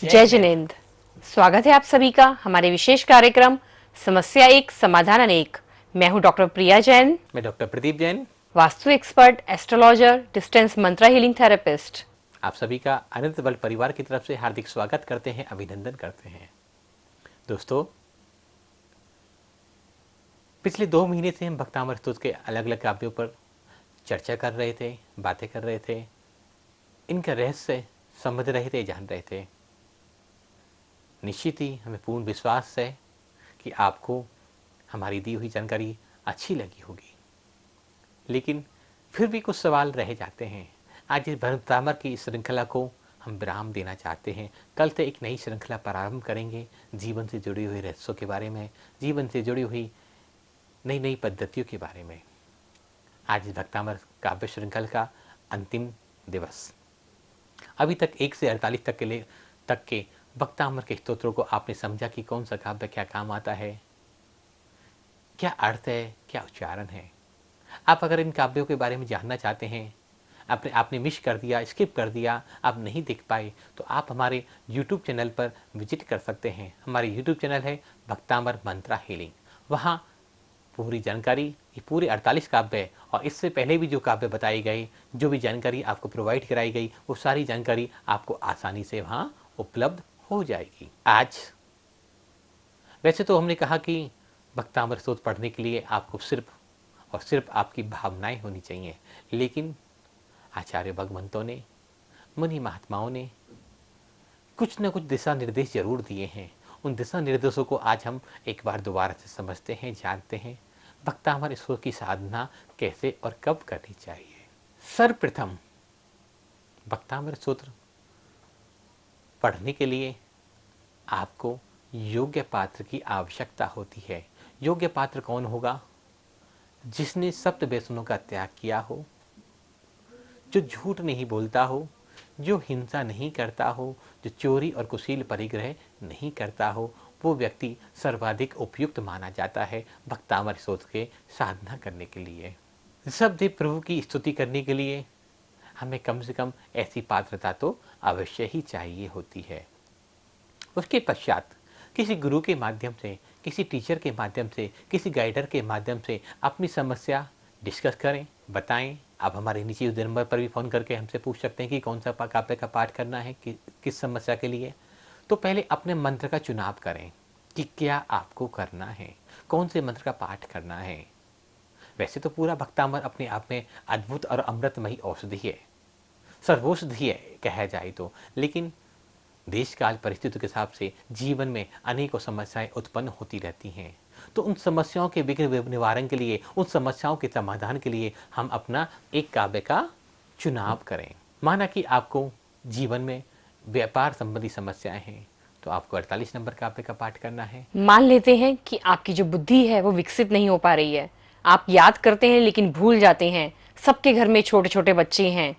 जय जिनेन्द्र। स्वागत है आप सभी का हमारे विशेष कार्यक्रम समस्या एक समाधान अनेक। मैं हूं डॉक्टर प्रिया जैन। मैं doctor Pradeep Jain. Vastu expert, astrologer, distance mantra healing therapist. आप सभी का अनंत बल परिवार की तरफ से हार्दिक स्वागत करते हैं, अभिनंदन करते हैं। दोस्तों, पिछले 2 महीने से हम भक्तामृत स्तोत्र के अलग अलग काव्यों पर चर्चा कर रहे थे, बातें कर रहे थे, इनका रहस्य समझ रहे थे, जान रहे थे। निश्चित ही हमें पूर्ण विश्वास है कि आपको हमारी दी हुई जानकारी अच्छी लगी होगी, लेकिन फिर भी कुछ सवाल रह जाते हैं। आज इस भक्तामृत की श्रृंखला को हम विराम देना चाहते हैं। कल से एक नई श्रृंखला प्रारंभ करेंगे, जीवन से जुड़ी हुई रहस्यों के बारे में, जीवन से जुड़ी हुई नई नई पद्धतियों के बारे में। आज इस भक्तामृत काव्य श्रृंखला का अंतिम दिवस। अभी तक 1 से 48 तक के भक्तामृत के स्तोत्रों को आपने समझा कि कौन सा काव्य क्या काम आता है, क्या अर्थ है, क्या उच्चारण है। आप अगर इन काव्यों के बारे में जानना चाहते हैं, आपने मिस कर दिया, स्किप कर दिया, आप नहीं देख पाए, तो आप हमारे YouTube चैनल पर विजिट कर सकते हैं। हमारे YouTube चैनल है भक्तामृत मंत्रा हीलिंग। वहाँ पूरी जानकारी, ये पूरे 48 काव्य और इससे पहले भी जो काव्य बताए गए, जो भी जानकारी आपको प्रोवाइड कराई गई, वो सारी जानकारी आपको आसानी से वहाँ उपलब्ध हो जाएगी। आज वैसे तो हमने कहा कि भक्तामृत स्तोत्र पढ़ने के लिए आपको सिर्फ और सिर्फ आपकी भावनाएं होनी चाहिए, लेकिन आचार्य भगवंतों ने, मुनि महात्माओं ने कुछ न कुछ दिशा निर्देश जरूर दिए हैं। उन दिशा निर्देशों को आज हम एक बार दोबारा से समझते हैं, जानते हैं भक्तामृत स्तोत्र की साधना कैसे और कब करनी चाहिए। सर्वप्रथम भक्तामृत स्तोत्र पढ़ने के लिए आपको योग्य पात्र की आवश्यकता होती है। योग्य पात्र कौन होगा? जिसने सप्त व्यसनों का त्याग किया हो, जो झूठ नहीं बोलता हो, जो हिंसा नहीं करता हो, जो चोरी और कुशील परिग्रह नहीं करता हो, वो व्यक्ति सर्वाधिक उपयुक्त माना जाता है भक्तामृत स्तोत्र के साधना करने के लिए। ऋषभदेव प्रभु की स्तुति करने के लिए हमें कम से कम ऐसी पात्रता तो अवश्य ही चाहिए होती है। उसके पश्चात किसी गुरु के माध्यम से, किसी टीचर के माध्यम से, किसी गाइडर के माध्यम से अपनी समस्या डिस्कस करें, बताएं। आप हमारे नीचे उस नंबर पर भी फ़ोन करके हमसे पूछ सकते हैं कि कौन सा काव्य का पाठ करना है, किस समस्या के लिए। तो पहले अपने मंत्र का चुनाव करें कि क्या आपको करना है, कौन से मंत्र का पाठ करना है। वैसे तो पूरा भक्तामृत अपने आप में अद्भुत और अमृतमयी औषधि है, सर्वौषधि है कहा जाए तो, लेकिन देश काल परिस्थितियों के हिसाब से जीवन में अनेकों समस्याएं उत्पन्न होती रहती हैं। तो उन समस्याओं के विघ्न निवारण के लिए, उन समस्याओं के समाधान के लिए हम अपना एक काव्य का चुनाव करें। माना कि आपको जीवन में व्यापार संबंधी समस्याएं हैं, तो आपको 48 नंबर काव्य का पाठ करना है। मान लेते हैं कि आपकी जो बुद्धि है वो विकसित नहीं हो पा रही है। आप याद करते हैं लेकिन भूल जाते हैं। सबके घर में छोटे छोटे बच्चे हैं,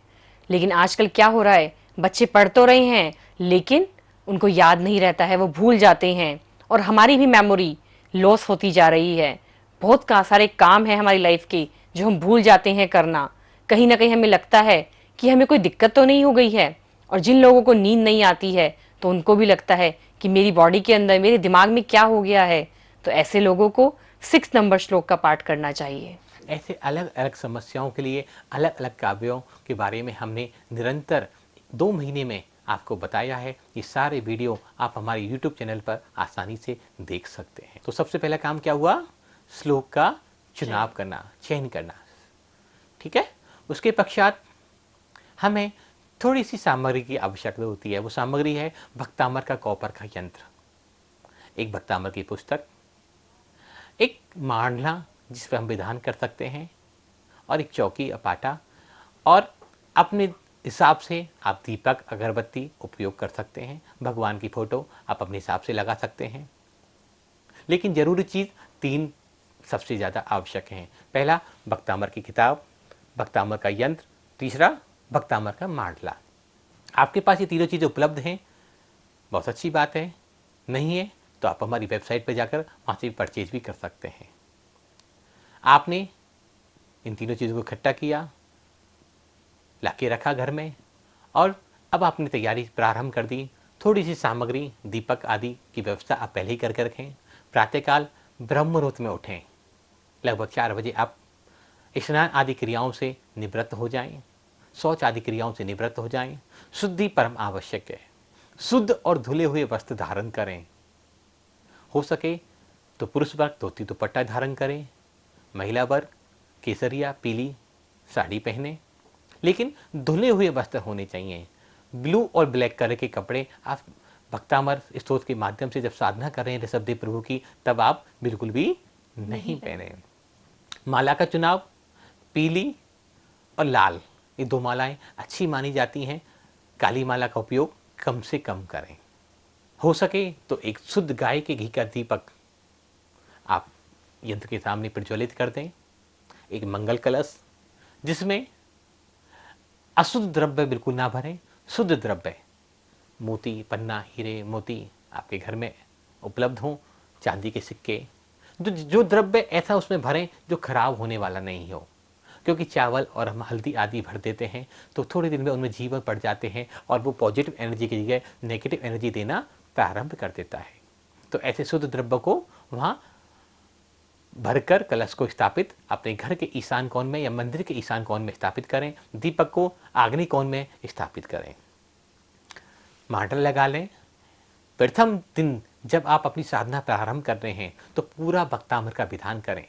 लेकिन आजकल क्या हो रहा है, बच्चे पढ़ तो रहे हैं लेकिन उनको याद नहीं रहता है, वो भूल जाते हैं और हमारी भी मेमोरी लॉस होती जा रही है। बहुत सारे काम है हमारी लाइफ के जो हम भूल जाते हैं करना। कहीं ना कहीं हमें लगता है कि हमें कोई दिक्कत तो नहीं हो गई है, और जिन लोगों को नींद नहीं आती है तो उनको भी लगता है कि मेरी बॉडी के अंदर, मेरे दिमाग में क्या हो गया है। तो ऐसे लोगों को 6 नंबर श्लोक का पाठ करना चाहिए। ऐसे अलग अलग समस्याओं के लिए अलग अलग काव्यों के बारे में हमने निरंतर 2 महीने में आपको बताया है। ये सारे वीडियो आप हमारे YouTube चैनल पर आसानी से देख सकते हैं। तो सबसे पहला काम क्या हुआ? श्लोक का चुनाव करना, चयन करना, ठीक है। उसके पश्चात हमें थोड़ी सी सामग्री की आवश्यकता होती है। वो सामग्री है भक्तामृत का कॉपर का यंत्र, एक भक्तामृत की पुस्तक, एक मांडला जिस पर हम विधान कर सकते हैं, और एक चौकी या पाटा, और अपने हिसाब से आप दीपक, अगरबत्ती उपयोग कर सकते हैं। भगवान की फोटो आप अपने हिसाब से लगा सकते हैं, लेकिन जरूरी चीज़ 3 सबसे ज़्यादा आवश्यक हैं। पहला भक्तामृत की किताब, भक्तामृत का यंत्र, तीसरा भक्तामृत का मांडला। आपके पास ये तीनों चीज़ें उपलब्ध हैं, बहुत अच्छी बात है। नहीं है तो आप हमारी वेबसाइट पर जाकर वहाँ से परचेज भी कर सकते हैं। आपने इन तीनों चीज़ों को इकट्ठा किया, लाके रखा घर में, और अब आपने तैयारी प्रारंभ कर दी। थोड़ी सी सामग्री, दीपक आदि की व्यवस्था आप पहले ही करके रखें। प्रातःकाल ब्रह्म मुहूर्त में उठें। लगभग 4 बजे आप स्नान आदि क्रियाओं से निवृत्त हो जाएं, शौच आदि क्रियाओं से निवृत्त हो जाएं। शुद्धि परम आवश्यक है। शुद्ध और धुले हुए वस्त्र धारण करें। हो सके तो पुरुष वर्ग धोती दुपट्टा धारण करें, महिला वर्ग केसरिया पीली साड़ी पहने, लेकिन धुले हुए वस्त्र होने चाहिए। ब्लू और ब्लैक कलर के कपड़े आप भक्तामर स्तोत्र के माध्यम से जब साधना कर रहे हैं ऋषभदेव प्रभु की, तब आप बिल्कुल भी नहीं पहने। माला का चुनाव पीली और लाल, ये 2 मालाएं अच्छी मानी जाती हैं। काली माला का उपयोग कम से कम करें। हो सके तो एक शुद्ध गाय के घी का दीपक आप यंत्र के सामने प्रज्वलित कर दें। एक मंगल कलश जिसमें अशुद्ध द्रव्य बिल्कुल ना भरें, शुद्ध द्रव्य मोती, पन्ना, हीरे, मोती आपके घर में उपलब्ध हों, चांदी के सिक्के, जो द्रव्य ऐसा उसमें भरें जो खराब होने वाला नहीं हो। क्योंकि चावल और हम हल्दी आदि भर देते हैं तो थोड़े दिन में उनमें जीवन पड़ जाते हैं और वो पॉजिटिव एनर्जी की जगह नेगेटिव एनर्जी देना प्रारंभ कर देता है। तो ऐसे शुद्ध द्रव्य को वहाँ भरकर कलश को स्थापित अपने घर के ईशान कोण में या मंदिर के ईशान कोण में स्थापित करें। दीपक को आग्नि कोण में स्थापित करें। मांडल लगा लें। प्रथम दिन जब आप अपनी साधना प्रारंभ कर रहे हैं तो पूरा भक्तामृत का विधान करें।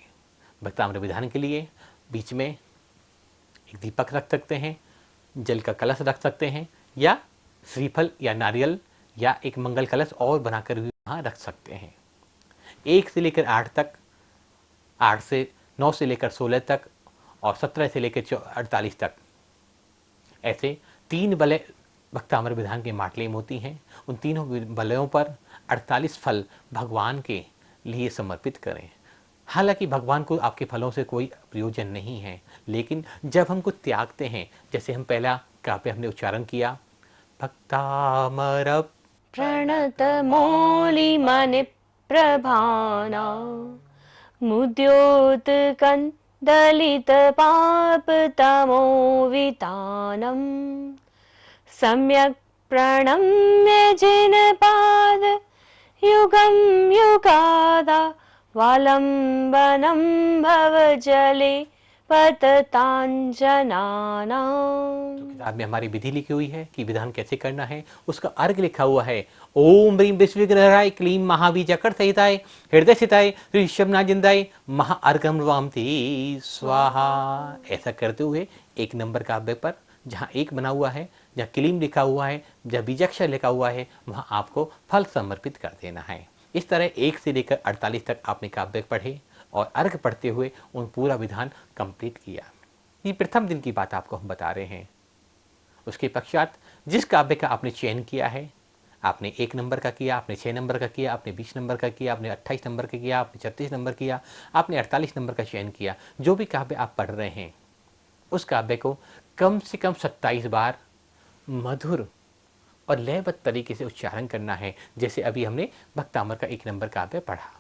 भक्तामृत विधान के लिए बीच में एक दीपक रख सकते हैं, जल का कलश रख सकते हैं, या श्रीफल या नारियल या एक मंगल कलश और बनाकर भी वहाँ रख सकते हैं। 1 से लेकर 8 तक, 8 से 9 से लेकर 16 तक और 17 से लेकर 48 तक ऐसे 3 बलय भक्तामृत विधान के माटलेम होती हैं। उन तीनों बलयों पर 48 फल भगवान के लिए समर्पित करें। हालांकि भगवान को आपके फलों से कोई प्रयोजन नहीं है, लेकिन जब हम कुछ त्यागते हैं, जैसे हम पहला काव्य हमने उच्चारण किया, भक्तामर प्रणत मौलि मणि प्रभाना मुद्योत कंदलित पाप तमो वितानम सम्यक प्रणम्य जिन पाद युगम युगादा वालंबनम भव जले पततांजनाना। किताब में हमारी विधि लिखी हुई है कि विधान कैसे करना है। उसका अर्घ लिखा हुआ है, ओम ह्रीं विश्वविग्रहाय क्लीं महाबीजकर सहिताय हृदय स्थिताय श्री ऋषभनाजिंदाय महाअर्घम वामती स्वाहा। ऐसा करते हुए 1 नंबर काव्य पर जहाँ 1 बना हुआ है, जहाँ क्लीम लिखा हुआ है, जहाँ बीजाक्षर लिखा हुआ है, वहाँ आपको फल समर्पित कर देना है। इस तरह 1 से लेकर 48 तक आपने काव्य पढ़े और अर्घ पढ़ते हुए उन पूरा विधान कंप्लीट किया। ये प्रथम दिन की बात आपको हम बता रहे हैं। उसके पश्चात जिस काव्य का आपने चयन किया है, आपने 1 नंबर का किया, आपने 6 नंबर का किया, आपने 20 नंबर का किया, आपने 28 नंबर का किया, आपने 36 नंबर किया, आपने 48 नंबर का चयन किया, जो भी काव्य आप पढ़ रहे हैं उस काव्य को कम से कम 27 बार मधुर और लयबद्ध तरीके से उच्चारण करना है। जैसे अभी हमने भक्तामृत का 1 नंबर काव्य पढ़ा।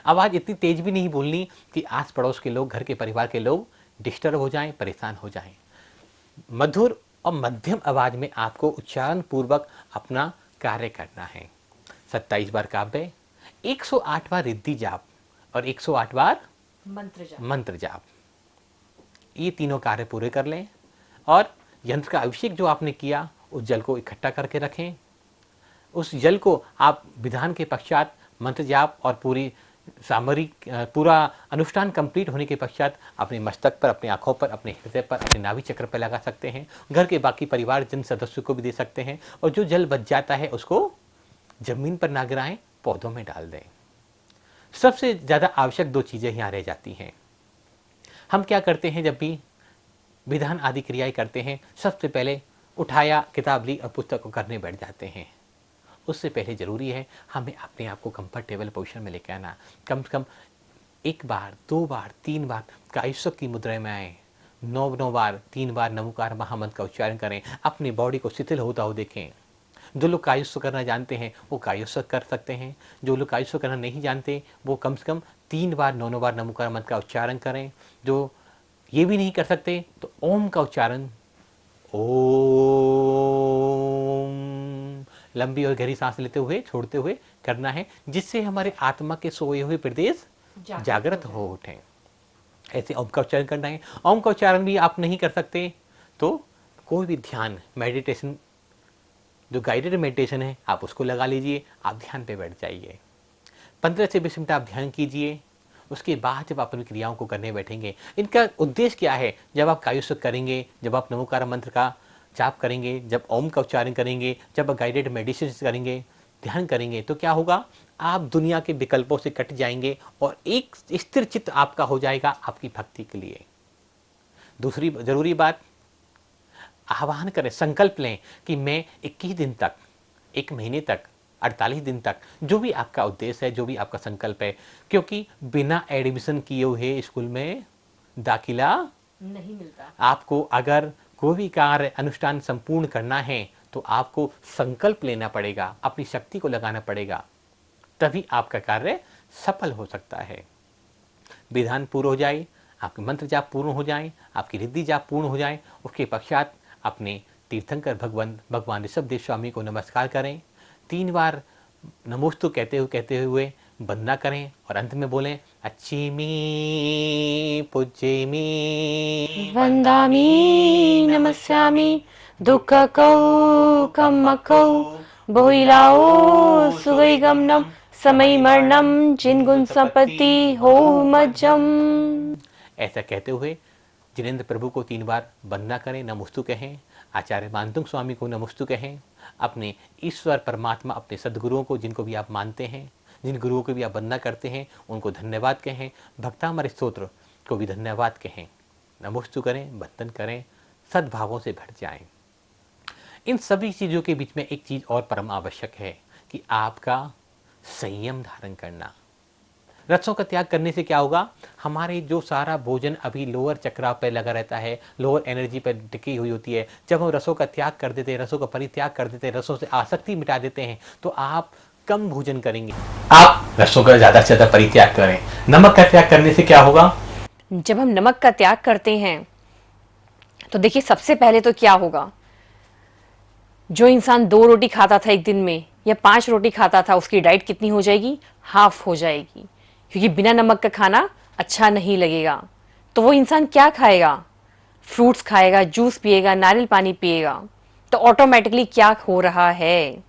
आवाज़ इतनी तेज भी नहीं बोलनी कि आस पड़ोस के लोग, घर के परिवार के लोग डिस्टर्ब हो जाएं, परेशान हो जाएं। मधुर और मध्यम आवाज में आपको उच्चारण पूर्वक अपना कार्य करना है। 27 बार काव्य, 108 बार रिद्धि जाप और 108 बार मंत्र जाप। ये तीनों कार्य पूरे कर लें और यंत्र का अभिषेक जो आपने किया उस जल को इकट्ठा करके रखें। उस जल को आप विधान के पश्चात मंत्र जाप और पूरा अनुष्ठान कंप्लीट होने के पश्चात अपने मस्तक पर, अपनी आंखों पर, अपने हृदय पर, अपने नाभि चक्र पर लगा सकते हैं। घर के बाकी परिवार जन सदस्यों को भी दे सकते हैं और जो जल बच जाता है उसको जमीन पर ना गिराएं, पौधों में डाल दें। सबसे ज़्यादा आवश्यक 2 चीज़ें यहाँ रह जाती हैं। हम क्या करते हैं, जब भी विधान आदि क्रियाएं करते हैं, सबसे पहले उठाया, किताब ली और पुस्तक को करने बैठ जाते हैं। उससे पहले ज़रूरी है हमें अपने आप को कंफर्टेबल पोजीशन में लेकर आना। कम से कम 1 बार, 2 बार, 3 बार कायुष्क की मुद्रा में आए। 9 बार 3 बार नमोकार महामंत्र का उच्चारण करें। अपनी बॉडी को शिथिल होता हो देखें। जो लोग कायुष्क करना जानते हैं वो कायुष्क कर सकते हैं। जो लोग कायुष्क करना नहीं जानते वो कम से कम 3 बार 9 बार नमोकार मंत्र का उच्चारण करें। जो ये भी नहीं कर सकते तो ओम का उच्चारण, ओम लंबी और गहरी सांस लेते हुए छोड़ते हुए करना है, जिससे हमारे आत्मा के सोए हुए प्रदेश जागृत हो उठें। ऐसे ओम का उच्चारण करना है। ओम का उच्चारण भी आप नहीं कर सकते तो कोई भी ध्यान मेडिटेशन, जो गाइडेड मेडिटेशन है, आप उसको लगा लीजिए, आप ध्यान पे बैठ जाइए। 15 से 20 मिनट आप ध्यान कीजिए। उसके बाद जब आप अपनी क्रियाओं को करने बैठेंगे, इनका उद्देश्य क्या है? जब आप कायुष्क करेंगे, जब आप नमोकार मंत्र का जाप करेंगे, जब ओम का उच्चारण करेंगे, जब आप गाइडेड मेडिटेशन करेंगे, ध्यान करेंगे, तो क्या होगा? आप दुनिया के विकल्पों से कट जाएंगे और एक स्थिर चित्त आपका हो जाएगा आपकी भक्ति के लिए। दूसरी जरूरी बात, आह्वान करें, संकल्प लें कि मैं 21 दिन तक, 1 महीने तक, 48 दिन तक, जो भी आपका उद्देश्य है, जो भी आपका संकल्प है, क्योंकि बिना एडमिशन किए हुए स्कूल में दाखिला नहीं मिलता। आपको अगर कोई भी कार्य अनुष्ठान संपूर्ण करना है तो आपको संकल्प लेना पड़ेगा, अपनी शक्ति को लगाना पड़ेगा, तभी आपका कार्य सफल हो सकता है। विधान पूर्ण हो जाए, आपके मंत्र जाप पूर्ण हो जाए, आपकी रिद्धि जाप पूर्ण हो जाए, उसके पश्चात अपने तीर्थंकर भगवान ऋषभदेव स्वामी को नमस्कार करें। 3 बार नमोस्तु कहते हुए वंदना करें और अंत में बोलें, अच्छीमी पूज्यमी वंदामि नमस्यामि दुःखकौ कम्मकौ बोहिलाओ सुगैगमनम समय मरणम जिनगुण संपत्ति हो मज्जम। ऐसा कहते हुए जिनेंद्र प्रभु को 3 बार वंदना करें, नमोस्तु कहें। आचार्य मानतुंग स्वामी को नमोस्तु कहें। अपने ईश्वर परमात्मा, अपने सदगुरुओं को, जिनको भी आप मानते हैं, जिन गुरुओं को भी आप वंदना करते हैं, उनको धन्यवाद कहें। भक्तामृत स्तोत्र को भी धन्यवाद कहें, नमोस्तु करें, वंदन करें, सद्भावों से भर जाएं। इन सभी चीज़ों के बीच में एक चीज़ और परम आवश्यक है कि आपका संयम धारण करना। रसों का त्याग करने से क्या होगा? हमारे जो सारा भोजन अभी लोअर चक्रा पर लगा रहता है, लोअर एनर्जी पर टिकी हुई होती है, जब हम रसों का त्याग कर देते हैं, रसों का परित्याग कर देते हैं, रसों से आसक्ति मिटा देते हैं, तो आप कम भोजन करेंगे। आप रसों का ज़्यादा से ज़्यादा परित्याग करें। नमक का त्याग करने से क्या होगा? जब हम नमक का त्याग करते हैं तो देखिए, सबसे पहले तो क्या होगा, जो इंसान 2 रोटी खाता था एक दिन में या 5 रोटी खाता था, उसकी डाइट कितनी हो जाएगी? हाफ हो जाएगी, क्योंकि बिना नमक का खाना अच्छा नहीं लगेगा। तो वो इंसान क्या खाएगा? फ्रूट्स खाएगा, जूस पिएगा, नारियल पानी पिएगा। तो ऑटोमेटिकली क्या हो रहा है,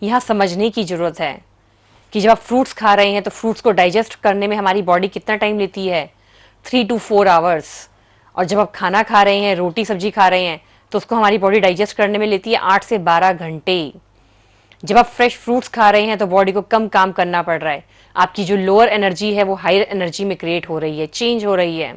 यहाँ समझने की जरूरत है कि जब आप फ्रूट्स खा रहे हैं तो फ्रूट्स को डाइजेस्ट करने में हमारी बॉडी कितना टाइम लेती है? 3 to 4 आवर्स। और जब आप खाना खा रहे हैं, रोटी सब्जी खा रहे हैं, तो उसको हमारी बॉडी डाइजेस्ट करने में लेती है 8 से 12 घंटे। जब आप फ्रेश फ्रूट्स खा रहे हैं तो बॉडी को कम काम करना पड़ रहा है, आपकी जो लोअर एनर्जी है वो हायर एनर्जी में क्रिएट हो रही है, चेंज हो रही है।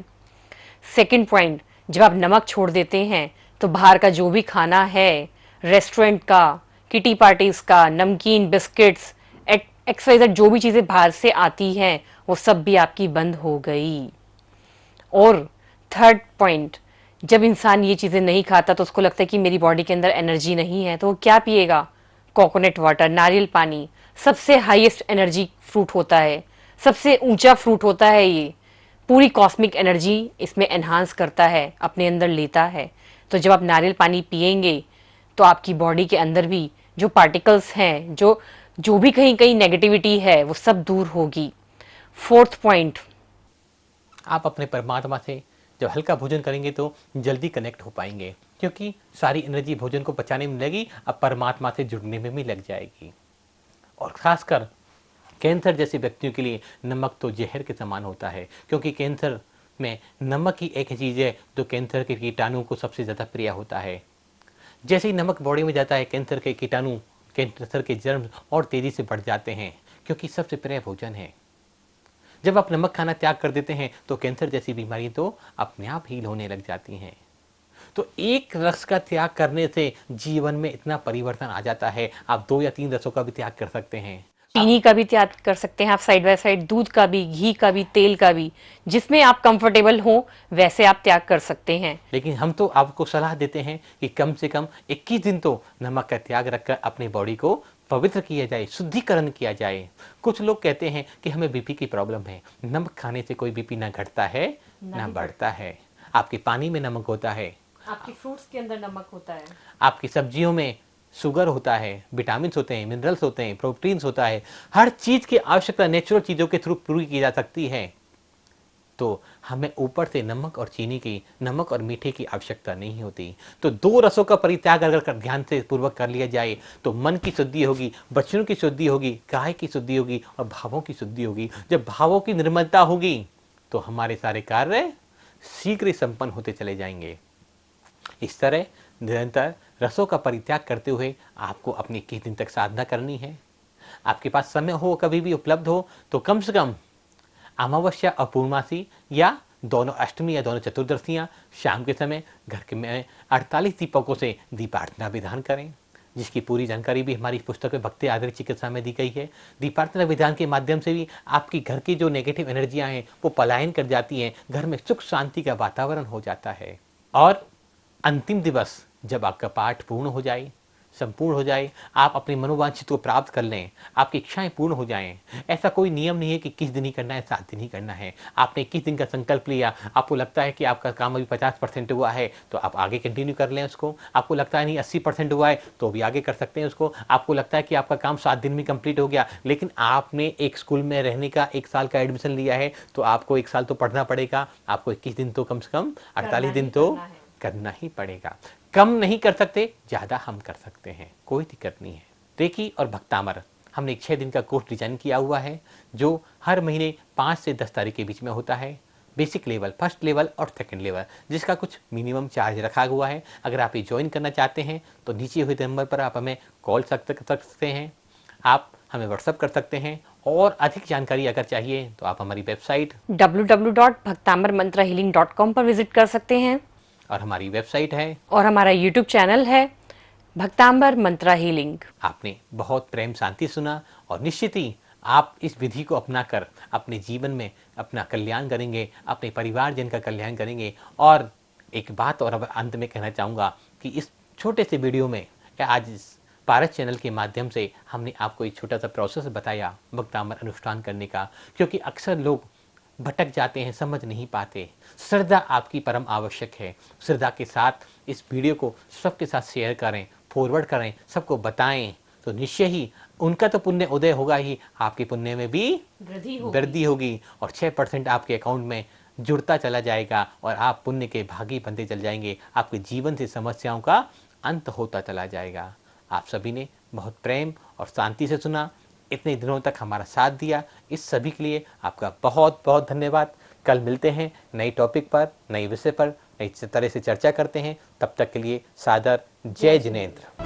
सेकेंड पॉइंट, जब आप नमक छोड़ देते हैं तो बाहर का जो भी खाना है, रेस्टोरेंट का, किटी पार्टीज का, नमकीन, बिस्किट्स, एक्सवाइजेड जो भी चीज़ें बाहर से आती हैं, वो सब भी आपकी बंद हो गई। और थर्ड पॉइंट, जब इंसान ये चीज़ें नहीं खाता तो उसको लगता है कि मेरी बॉडी के अंदर एनर्जी नहीं है, तो वो क्या पिएगा? कोकोनट वाटर, नारियल पानी। सबसे हाईएस्ट एनर्जी फ्रूट होता है, सबसे ऊंचा फ्रूट होता है ये, पूरी कॉस्मिक एनर्जी इसमें एनहांस करता है, अपने अंदर लेता है। तो जब आप नारियल पानी पिएंगे तो आपकी बॉडी के अंदर भी जो पार्टिकल्स हैं, जो भी कहीं कहीं नेगेटिविटी है, वो सब दूर होगी। फोर्थ पॉइंट, आप अपने परमात्मा से जब हल्का भोजन करेंगे तो जल्दी कनेक्ट हो पाएंगे, क्योंकि सारी एनर्जी भोजन को पचाने में लगेगी, अब परमात्मा से जुड़ने में भी लग जाएगी। और खासकर कैंसर जैसे व्यक्तियों के लिए नमक तो जहर के समान होता है, क्योंकि कैंसर में नमक ही एक चीज़ है जो कैंसर के कीटाणु को सबसे ज़्यादा प्रिय होता है। जैसे ही नमक बॉडी में जाता है, कैंसर के कीटाणु, कैंसर के जर्म और तेज़ी से बढ़ जाते हैं, क्योंकि सबसे प्रिय भोजन है। जब आप नमक खाना त्याग कर देते हैं तो कैंसर जैसी बीमारी तो अपने आप हील होने लग जाती हैं। तो एक रस का त्याग करने से जीवन में इतना परिवर्तन आ जाता है। आप 2 या 3 रसों का भी त्याग कर सकते हैं। चीनी का भी त्याग कर सकते हैं आप, साइड बाय साइड दूध का भी, घी का भी, तेल का भी, जिसमें आप कंफर्टेबल हो वैसे आप त्याग कर सकते हैं। लेकिन हम तो आपको सलाह देते हैं कि कम से कम 21 दिन तो नमक का त्याग रखकर अपनी बॉडी को पवित्र किया जाए, शुद्धिकरण किया जाए। कुछ लोग कहते हैं कि हमें बीपी की प्रॉब्लम है। नमक खाने से कोई बीपी ना घटता है ना बढ़ता है। आपके पानी में नमक होता है, आपके फ्रूट्स के अंदर नमक होता है, आपकी सब्जियों में शुगर होता है, विटामिन होते हैं, मिनरल्स होते हैं, प्रोटीन्स होता है, हर चीज़ की आवश्यकता नेचुरल चीज़ों के थ्रू पूरी की जा सकती है। तो हमें ऊपर से नमक और चीनी की, नमक और मीठे की आवश्यकता नहीं होती। तो 2 रसों का परित्याग अगर ध्यान से पूर्वक कर लिया जाए तो मन की शुद्धि होगी, बच्चों की शुद्धि होगी, काय की शुद्धि होगी और भावों की शुद्धि होगी। जब भावों की निर्मलता होगी तो हमारे सारे कार्य शीघ्र संपन्न होते चले जाएंगे। इस तरह निरंतर रसों का परित्याग करते हुए आपको अपनी 21 दिन तक साधना करनी है। आपके पास समय हो, कभी भी उपलब्ध हो, तो कम से कम अमावस्या और पूर्णमासी या दोनों अष्टमी या दोनों चतुर्दशियां शाम के समय घर के में 48 दीपकों से दीपार्थना विधान करें, जिसकी पूरी जानकारी भी हमारी पुस्तक में भक्ति आधारित चिकित्सा में दी गई है। दीपार्थना विधान के माध्यम से भी आपकी घर की जो नेगेटिव एनर्जियां हैं वो पलायन कर जाती हैं, घर में सुख शांति का वातावरण हो जाता है। और अंतिम दिवस जब आपका पाठ पूर्ण हो जाए, संपूर्ण हो जाए, आप अपनी मनोवांछित को प्राप्त कर लें, आपकी इच्छाएं पूर्ण हो जाएं। ऐसा कोई नियम नहीं है कि 21 दिन ही करना है, 7 दिन ही करना है। आपने 21 दिन का संकल्प लिया, आपको लगता है कि आपका काम अभी 50% हुआ है तो आप आगे कंटिन्यू कर लें उसको। आपको लगता है नहीं 80% हुआ है तो भी आगे कर सकते हैं उसको। आपको लगता है कि आपका काम 7 दिन में कंप्लीट हो गया, लेकिन आपने एक स्कूल में रहने का 1 साल का एडमिशन लिया है तो आपको 1 साल तो पढ़ना पड़ेगा। आपको 21 दिन तो कम से कम 48 दिन तो करना ही पड़ेगा। कम नहीं कर सकते, ज़्यादा हम कर सकते हैं, कोई दिक्कत नहीं है। रेकी और भक्तामर हमने एक 6 दिन का कोर्स डिजाइन किया हुआ है जो हर महीने 5 से 10 तारीख के बीच में होता है। बेसिक लेवल, फर्स्ट लेवल और सेकंड लेवल, जिसका कुछ मिनिमम चार्ज रखा हुआ है। अगर आप ये ज्वाइन करना चाहते हैं तो नीचे हुए नंबर पर आप हमें कॉल कर सकते हैं, आप हमें व्हाट्सअप कर सकते हैं। और अधिक जानकारी अगर चाहिए तो आप हमारी वेबसाइट www.bhaktamarmantrahealing.com पर विजिट कर सकते हैं और हमारी वेबसाइट है और हमारा यूट्यूब चैनल है भक्तांबर मंत्रा हीलिंग। आपने बहुत प्रेम शांति सुना और निश्चित ही आप इस विधि को अपनाकर अपने जीवन में अपना कल्याण करेंगे, अपने परिवारजन का कल्याण करेंगे। और एक बात और अब अंत में कहना चाहूँगा कि इस छोटे से वीडियो में या आज इस पारस चैनल के माध्यम से हमने आपको एक छोटा सा प्रोसेस बताया भक्तामर अनुष्ठान करने का, क्योंकि अक्सर लोग भटक जाते हैं, समझ नहीं पाते। श्रद्धा आपकी परम आवश्यक है। श्रद्धा के साथ इस वीडियो को सबके साथ शेयर करें, फॉरवर्ड करें, सबको बताएं, तो निश्चय ही उनका तो पुण्य उदय होगा ही, आपके पुण्य में भी वृद्धि होगी और 6% आपके अकाउंट में जुड़ता चला जाएगा और आप पुण्य के भागी बनते चल जाएंगे। आपके जीवन से समस्याओं का अंत होता चला जाएगा। आप सभी ने बहुत प्रेम और शांति से सुना, इतने दिनों तक हमारा साथ दिया, इस सभी के लिए आपका बहुत बहुत धन्यवाद। कल मिलते हैं नई टॉपिक पर, नए विषय पर, नई तरह से चर्चा करते हैं। तब तक के लिए सादर जय जिनेंद्र।